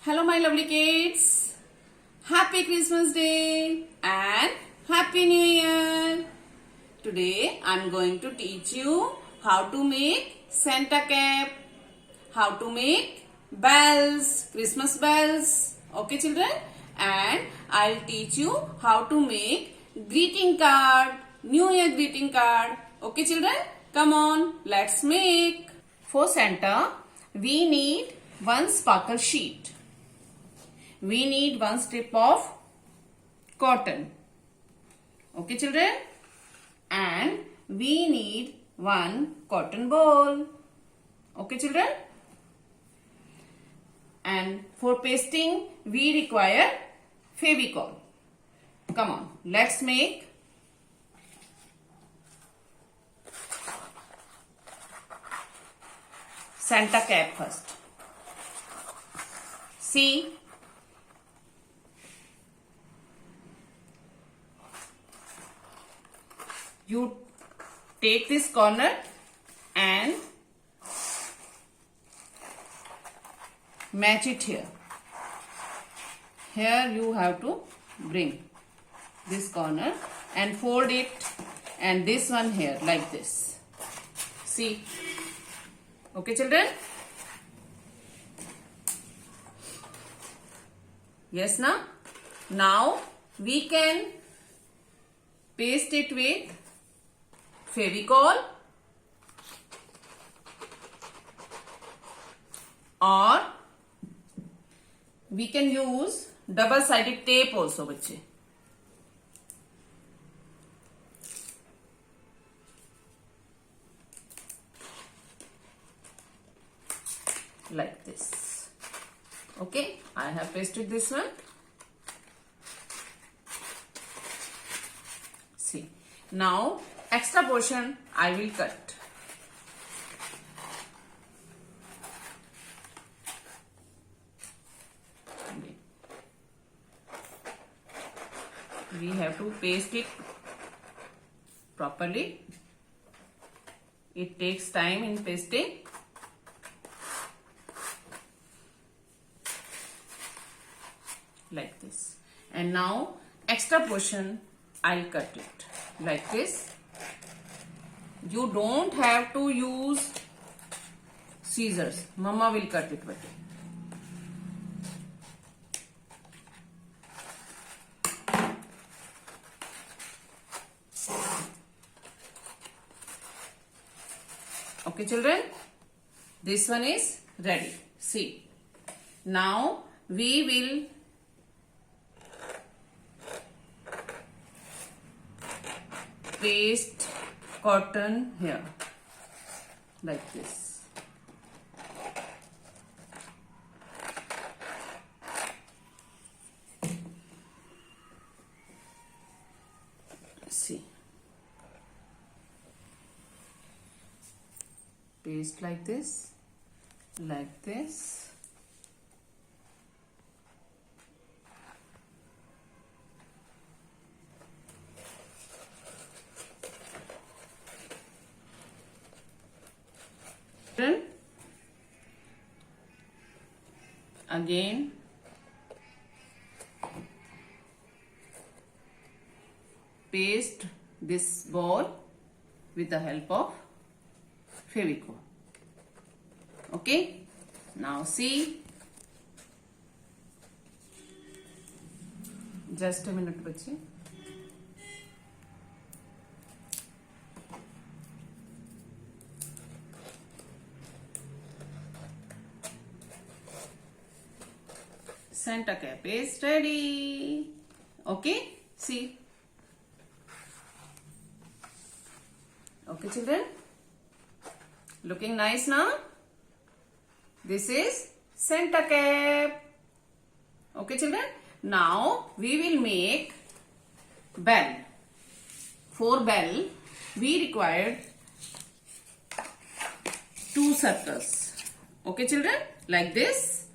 Hello, my lovely kids. Happy Christmas Day and Happy New Year. Today, I'm going to teach you how to make Santa cap, how to make bells, Christmas bells. Okay, children? And I'll teach you how to make greeting card, New Year greeting card. Okay, children? Come on, let's make. For Santa, we need one sparkle sheet. We need one strip of cotton. Okay, children? And we need one cotton ball. Okay, children? And for pasting, we require Fevicol. Come on, let's make Santa cap first. See, you take this corner and match it here. Here you have to bring this corner and fold it, and this one here like this. See? Okay, children? Yes, na? Now we can paste it with Fevicol or we can use double-sided tape also, बच्चे. Like this. Okay, I have pasted this one. See, now extra portion I will cut. We have to paste it properly. It takes time in pasting. Like this. And now extra portion I'll cut it like this. You don't have to use scissors. Mama will cut it with it. Okay, children? This one is ready. See. Now we will paste cotton here like this. See, paste like this, like this. Again paste this ball with the help of Fevicol. Okay, now see, just a minute बच्चे. Santa cap is ready. Okay, see. Okay, children. Looking nice now. This is Santa cap. Okay, children. Now we will make bell. For bell, we required 2 circles. Okay, children, like this.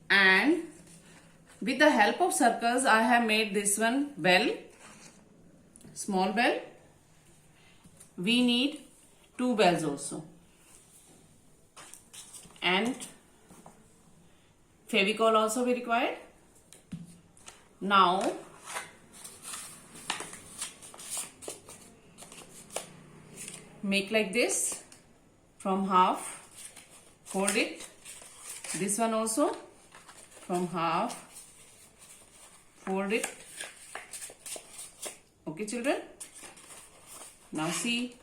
And with the help of circles, I have made this one bell, small bell. We need 2 bells also. And Fevicol also be required. Now make like this from half, fold it. This one also from half, fold it. Okay children, now see,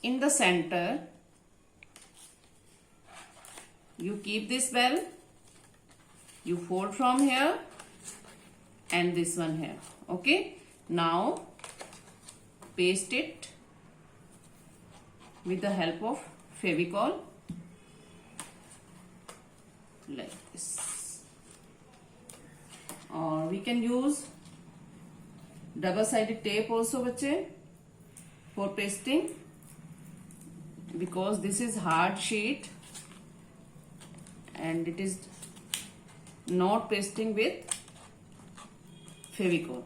in the center you keep this bell, you fold from here and this one here. Okay, now paste it with the help of Fevicol like this, or we can use double-sided tape also बच्चे for pasting, because this is hard sheet and it is not pasting with Fevicol.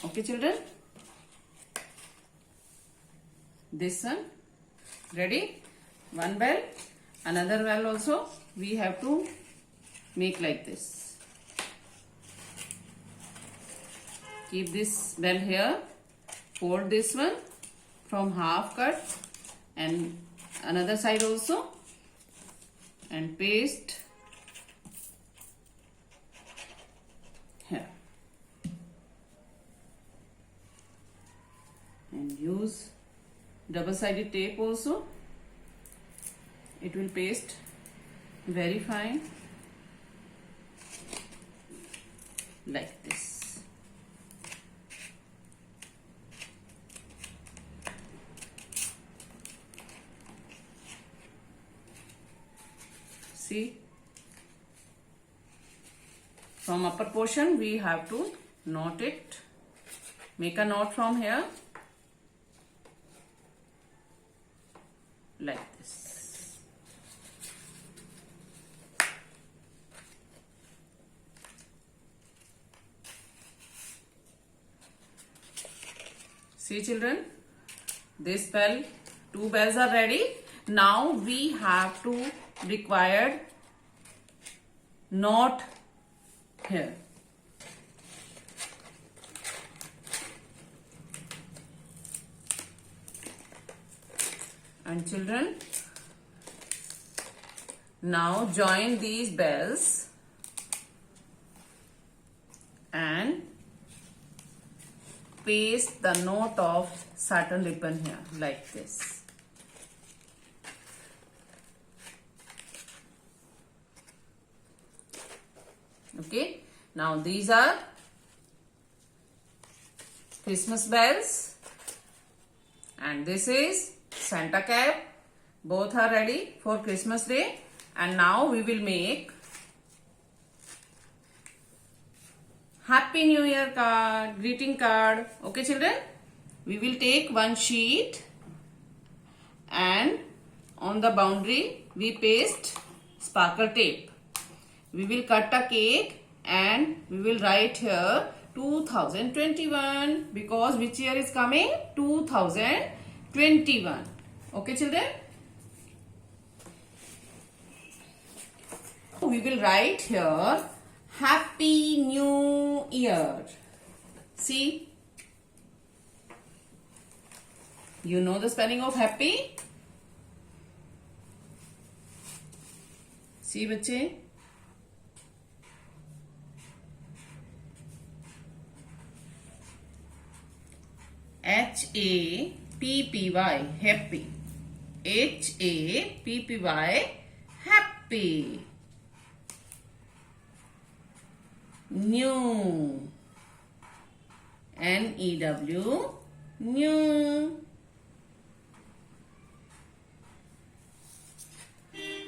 Okay children, this one ready. One bell, another bell also we have to make like this. Keep this bell here, fold this one from half cut and another side also, and paste here and use double-sided tape also. It will paste very fine like this. See, from upper portion we have to knot it. Make a knot from here like this. See children, this bell, two bells are ready. Now we have to required knot here. And children, now join these bells and paste the knot of satin ribbon here like this. Okay, now these are Christmas bells and this is Santa cap. Both are ready for Christmas Day, and now we will make Happy New Year card, greeting card. Okay children, we will take one sheet and on the boundary we paste sparkle tape. We will cut a cake and we will write here 2021, because which year is coming? 2021. Okay children, we will write here Happy New Year. See, you know the spelling of happy? See बच्चे, H-A-P-P-Y, happy. H-A-P-P-Y, happy. New, N-E-W, new.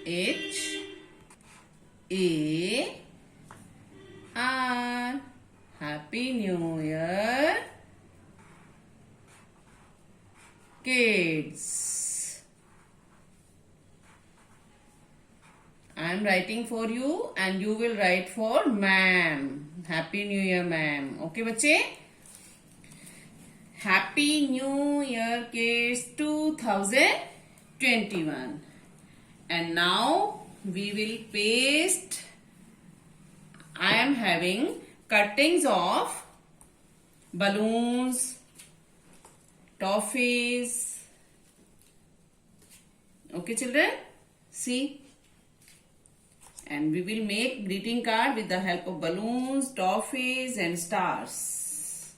H-A-R, Happy New Year, kids. I am writing for you and you will write for ma'am. Happy New Year ma'am. Okay बच्चे? Happy New Year kids 2021. 21. And now we will paste. I am having cuttings of balloons, toffees. Okay, children? See? And we will make greeting card with the help of balloons, toffees and stars.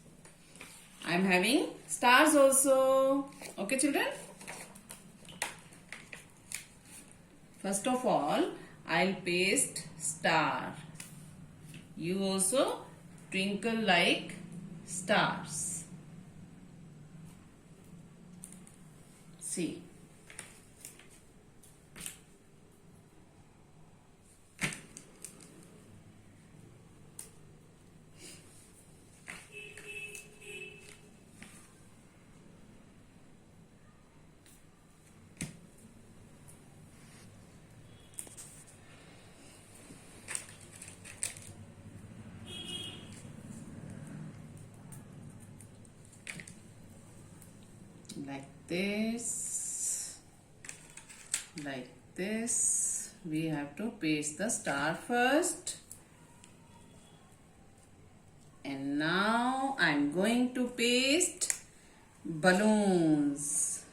I am having stars also. Okay, children? First of all, I'll paste star. You also twinkle like stars. See. Like this. We have to paste the star first. And now I'm going to paste balloons.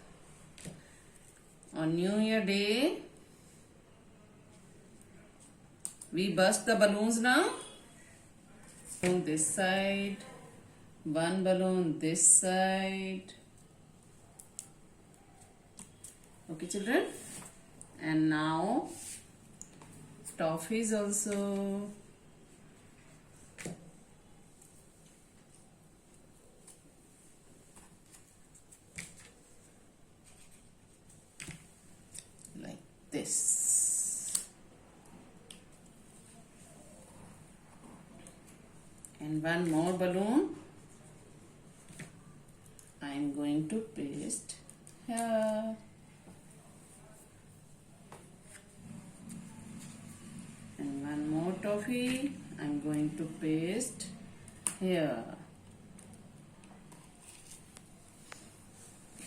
On New Year Day, we burst the balloons now. On this side, one balloon this side. Okay, children? And now toffees also. Like this. And one more balloon I am going to paste here. And one more toffee I'm going to paste here.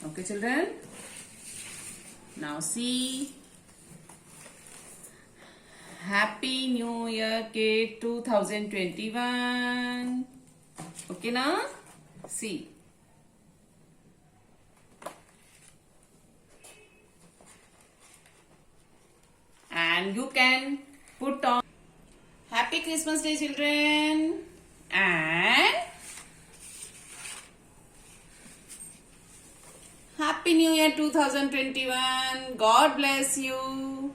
Okay, children? Now see. Happy New Year Kid 2021. Okay now? See. And you can put on Happy Christmas Day, children. And Happy New Year 2021. God bless you.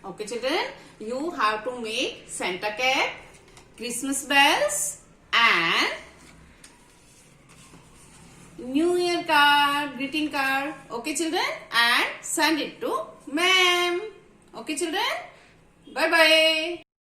Okay, children, you have to make Santa cap, Christmas bells and New Year card, greeting card. Okay, children, and send it to ma'am. Okay, children, bye bye.